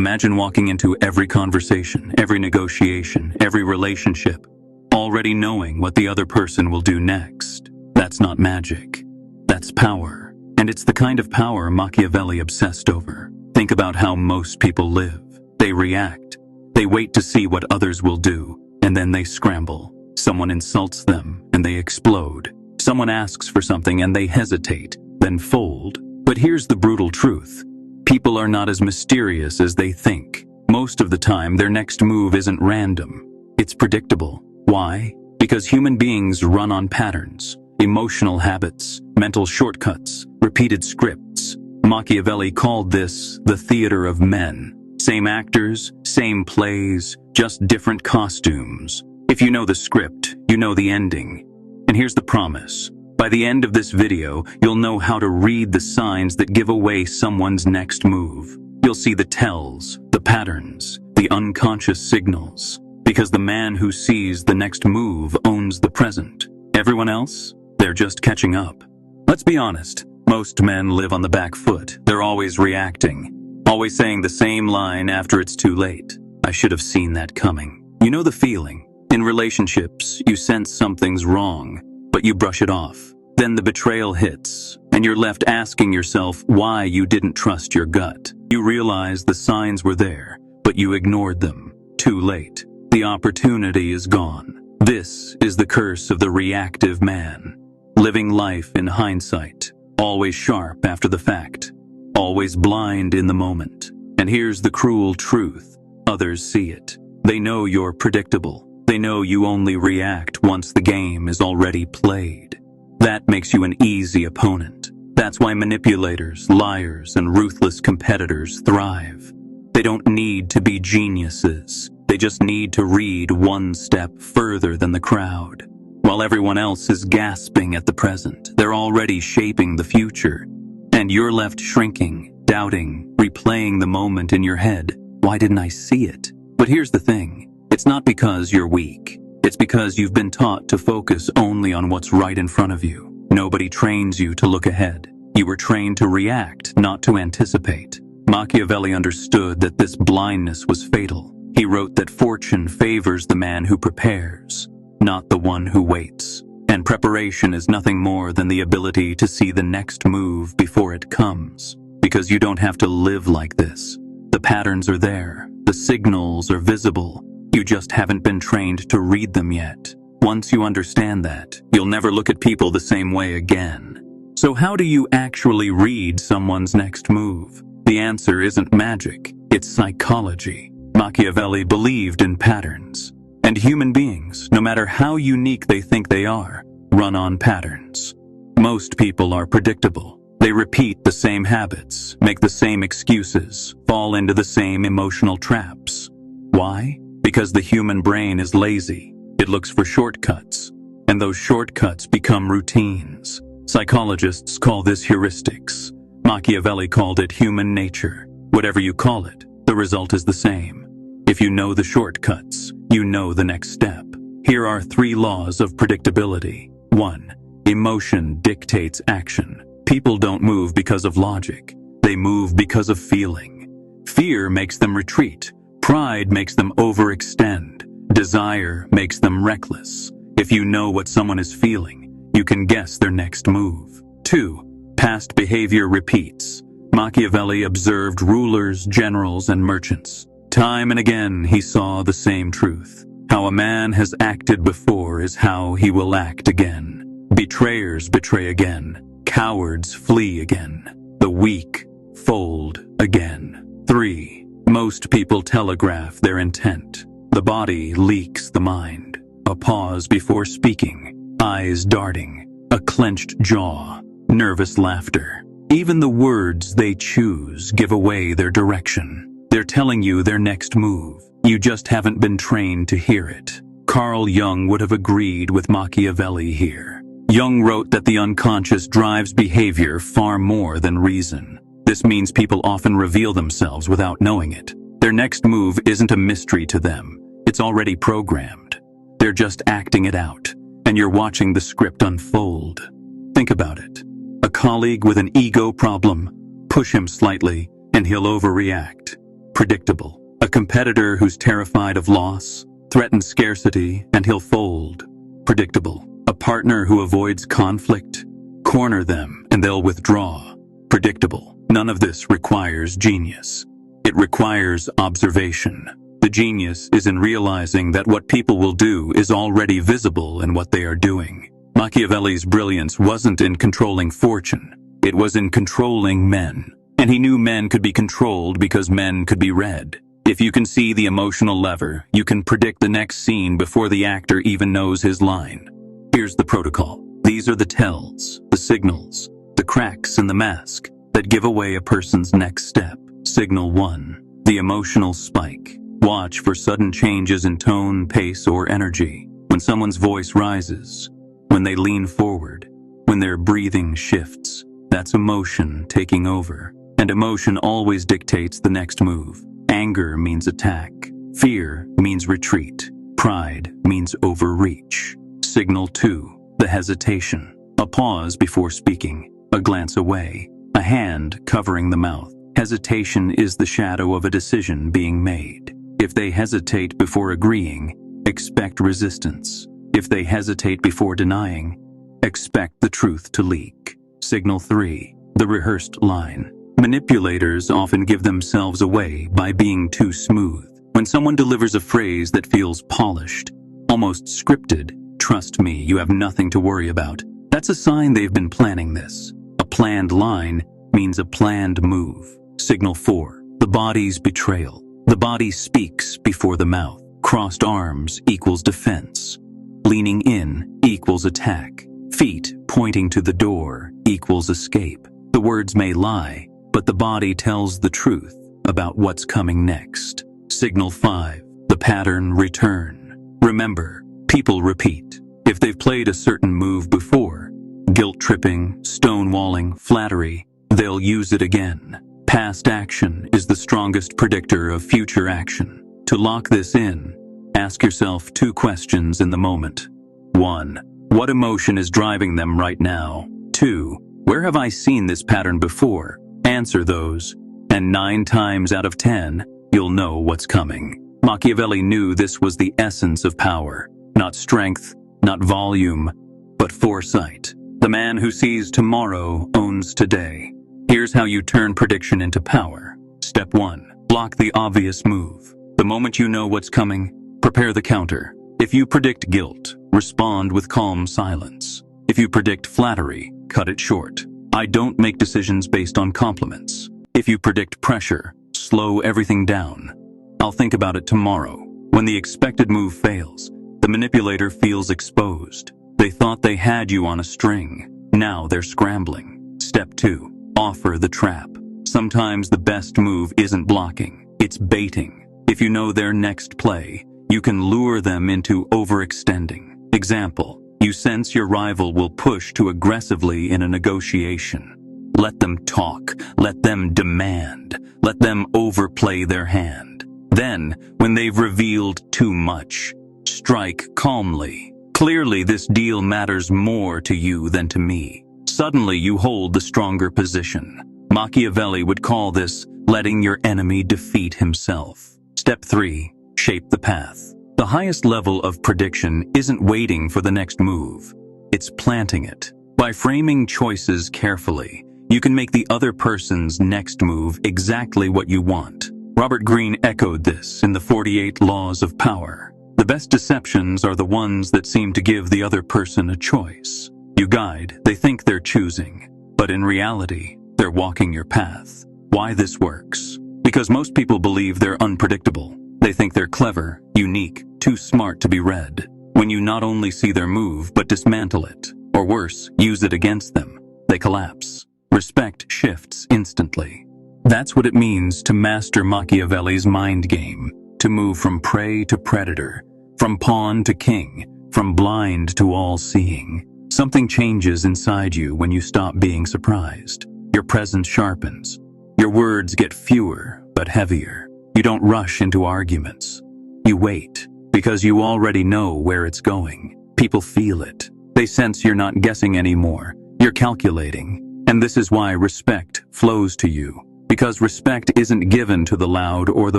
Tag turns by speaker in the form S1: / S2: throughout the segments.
S1: Imagine walking into every conversation, every negotiation, every relationship, already knowing what the other person will do next. That's not magic. That's power. And it's the kind of power Machiavelli obsessed over. Think about how most people live. They react. They wait to see what others will do, and then they scramble. Someone insults them, and they explode. Someone asks for something, and they hesitate, then fold. But here's the brutal truth. People are not as mysterious as they think. Most of the time, their next move isn't random. It's predictable. Why? Because human beings run on patterns, emotional habits, mental shortcuts, repeated scripts. Machiavelli called this the theater of men. Same actors, same plays, just different costumes. If you know the script, you know the ending. And here's the promise. By the end of this video, you'll know how to read the signs that give away someone's next move. You'll see the tells, the patterns, the unconscious signals. Because the man who sees the next move owns the present. Everyone else? They're just catching up. Let's be honest. Most men live on the back foot. They're always reacting. Always saying the same line after it's too late. I should have seen that coming. You know the feeling. In relationships, you sense something's wrong, but you brush it off. Then the betrayal hits, and you're left asking yourself why you didn't trust your gut. You realize the signs were there, but you ignored them. Too late. The opportunity is gone. This is the curse of the reactive man. Living life in hindsight. Always sharp after the fact. Always blind in the moment. And here's the cruel truth. Others see it. They know you're predictable. They know you only react once the game is already played. That makes you an easy opponent. That's why manipulators, liars, and ruthless competitors thrive. They don't need to be geniuses. They just need to read one step further than the crowd. While everyone else is gasping at the present, they're already shaping the future. And you're left shrinking, doubting, replaying the moment in your head. Why didn't I see it? But here's the thing. It's not because you're weak. It's because you've been taught to focus only on what's right in front of you. Nobody trains you to look ahead. You were trained to react, not to anticipate. Machiavelli understood that this blindness was fatal. He wrote that fortune favors the man who prepares, not the one who waits. And preparation is nothing more than the ability to see the next move before it comes. Because you don't have to live like this. The patterns are there. The signals are visible. You just haven't been trained to read them yet. Once you understand that, you'll never look at people the same way again. So how do you actually read someone's next move? The answer isn't magic. It's psychology. Machiavelli believed in patterns. And human beings, no matter how unique they think they are, run on patterns. Most people are predictable. They repeat the same habits, make the same excuses, fall into the same emotional traps. Why? Because the human brain is lazy. It looks for shortcuts, and those shortcuts become routines. Psychologists call this heuristics. Machiavelli called it human nature. Whatever you call it, the result is the same. If you know the shortcuts, you know the next step. Here are 3 laws of predictability. 1. Emotion dictates action. People don't move because of logic. They move because of feeling. Fear makes them retreat. Pride makes them overextend. Desire makes them reckless. If you know what someone is feeling, you can guess their next move. 2. Past behavior repeats. Machiavelli observed rulers, generals, and merchants. Time and again, he saw the same truth. How a man has acted before is how he will act again. Betrayers betray again. Cowards flee again. The weak fold again. 3. Most people telegraph their intent. The body leaks the mind. A pause before speaking. Eyes darting. A clenched jaw. Nervous laughter. Even the words they choose give away their direction. They're telling you their next move. You just haven't been trained to hear it. Carl Jung would have agreed with Machiavelli here. Jung wrote that the unconscious drives behavior far more than reason. This means people often reveal themselves without knowing it. Their next move isn't a mystery to them. It's already programmed. They're just acting it out, and you're watching the script unfold. Think about it. A colleague with an ego problem, push him slightly, and he'll overreact. Predictable. A competitor who's terrified of loss, threatens scarcity, and he'll fold. Predictable. A partner who avoids conflict, corner them and they'll withdraw. Predictable. None of this requires genius. It requires observation. The genius is in realizing that what people will do is already visible in what they are doing. Machiavelli's brilliance wasn't in controlling fortune. It was in controlling men. And he knew men could be controlled because men could be read. If you can see the emotional lever, you can predict the next scene before the actor even knows his line. Here's the protocol. These are the tells, the signals, the cracks in the mask that give away a person's next step. Signal 1. The emotional spike. Watch for sudden changes in tone, pace, or energy. When someone's voice rises, when they lean forward, when their breathing shifts, that's emotion taking over. And emotion always dictates the next move. Anger means attack. Fear means retreat. Pride means overreach. Signal 2. The hesitation. A pause before speaking. A glance away. A hand covering the mouth. Hesitation is the shadow of a decision being made. If they hesitate before agreeing, expect resistance. If they hesitate before denying, expect the truth to leak. Signal 3. The rehearsed line. Manipulators often give themselves away by being too smooth. When someone delivers a phrase that feels polished, almost scripted, trust me, you have nothing to worry about. That's a sign they've been planning this. A planned line means a planned move. Signal 4. The body's betrayal. The body speaks before the mouth. Crossed arms equals defense. Leaning in equals attack. Feet pointing to the door equals escape. The words may lie, but the body tells the truth about what's coming next. Signal 5. The pattern return. Remember, people repeat. If they've played a certain move before, guilt-tripping, stonewalling, flattery, they'll use it again. Past action is the strongest predictor of future action. To lock this in, ask yourself 2 questions in the moment. 1. What emotion is driving them right now? 2. Where have I seen this pattern before? Answer those, and 9 times out of 10, you'll know what's coming. Machiavelli knew this was the essence of power. Not strength, not volume, but foresight. The man who sees tomorrow owns today. Here's how you turn prediction into power. Step 1. Block the obvious move. The moment you know what's coming, prepare the counter. If you predict guilt, respond with calm silence. If you predict flattery, cut it short. I don't make decisions based on compliments. If you predict pressure, slow everything down. I'll think about it tomorrow. When the expected move fails, the manipulator feels exposed. They thought they had you on a string. Now they're scrambling. Step 2. Offer the trap. Sometimes the best move isn't blocking, it's baiting. If you know their next play, you can lure them into overextending. Example, you sense your rival will push too aggressively in a negotiation. Let them talk, let them demand, let them overplay their hand. Then, when they've revealed too much, strike calmly. Clearly, this deal matters more to you than to me. Suddenly, you hold the stronger position. Machiavelli would call this letting your enemy defeat himself. Step 3. Shape the path. The highest level of prediction isn't waiting for the next move. It's planting it. By framing choices carefully, you can make the other person's next move exactly what you want. Robert Greene echoed this in the 48 Laws of Power. The best deceptions are the ones that seem to give the other person a choice. You guide, they think they're choosing, but in reality, they're walking your path. Why this works? Because most people believe they're unpredictable. They think they're clever, unique, too smart to be read. When you not only see their move, but dismantle it, or worse, use it against them, they collapse. Respect shifts instantly. That's what it means to master Machiavelli's mind game, to move from prey to predator, from pawn to king, from blind to all-seeing. Something changes inside you when you stop being surprised. Your presence sharpens. Your words get fewer, but heavier. You don't rush into arguments. You wait, because you already know where it's going. People feel it. They sense you're not guessing anymore. You're calculating. And this is why respect flows to you. Because respect isn't given to the loud or the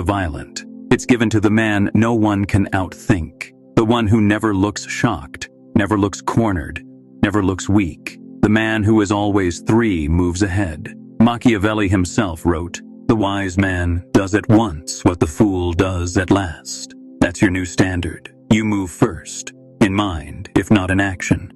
S1: violent. It's given to the man no one can outthink. The one who never looks shocked, never looks cornered, never looks weak. The man who is always 3 moves ahead. Machiavelli himself wrote, "The wise man does at once what the fool does at last." That's your new standard. You move first, in mind, if not in action.